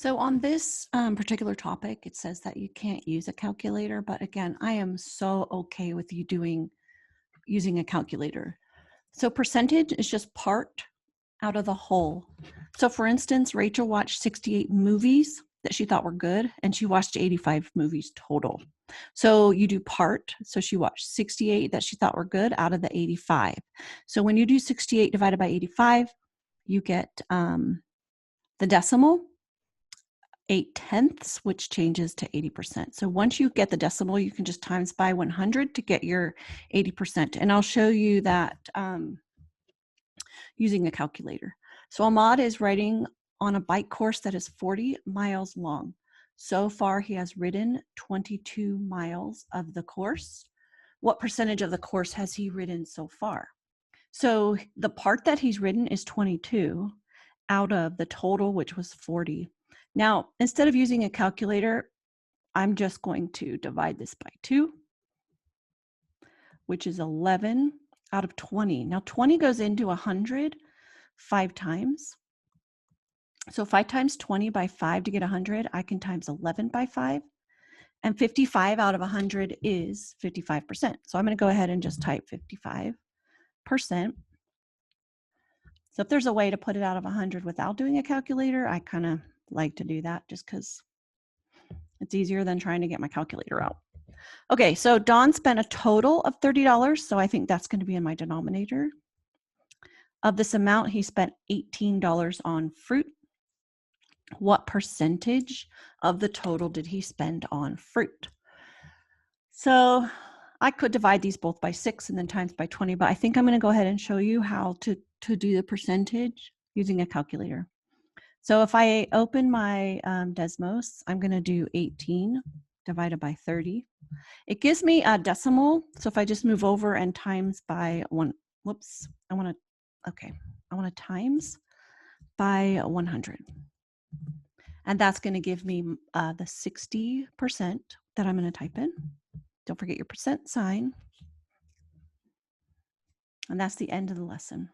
So on this particular topic, it says that you can't use a calculator, but again, I am so okay with you using a calculator. So percentage is just part out of the whole. So for instance, Rachel watched 68 movies that she thought were good, and she watched 85 movies total. So you do part. So she watched 68 that she thought were good out of the 85. So when you do 68 divided by 85, you get the decimal, 8/10, which changes to 80%. So once you get the decimal, you can just times by 100 to get your 80%. And I'll show you that using a calculator. So Ahmad is riding on a bike course that is 40 miles long. So far, he has ridden 22 miles of the course. What percentage of the course has he ridden so far? So the part that he's ridden is 22 out of the total, which was 40. Now, instead of using a calculator, I'm just going to divide this by 2, which is 11 out of 20. Now, 20 goes into 100 5 times. So if I times 20 by 5 to get 100, I can times 11 by 5. And 55 out of 100 is 55%. So I'm going to go ahead and just type 55%. So if there's a way to put it out of 100 without doing a calculator, I kind of like to do that just because it's easier than trying to get my calculator out. Okay, so Don spent a total of $30, so I think that's going to be in my denominator. Of this amount, he spent $18 on fruit. What percentage of the total did he spend on fruit? So I could divide these both by 6 and then times by 20, but I think I'm going to go ahead and show you how to do the percentage using a calculator. So if I open my Desmos, I'm going to do 18 divided by 30. It gives me a decimal. So if I just move over and times by 1, whoops, I want to times by 100. And that's going to give me the 60% that I'm going to type in. Don't forget your percent sign. And that's the end of the lesson.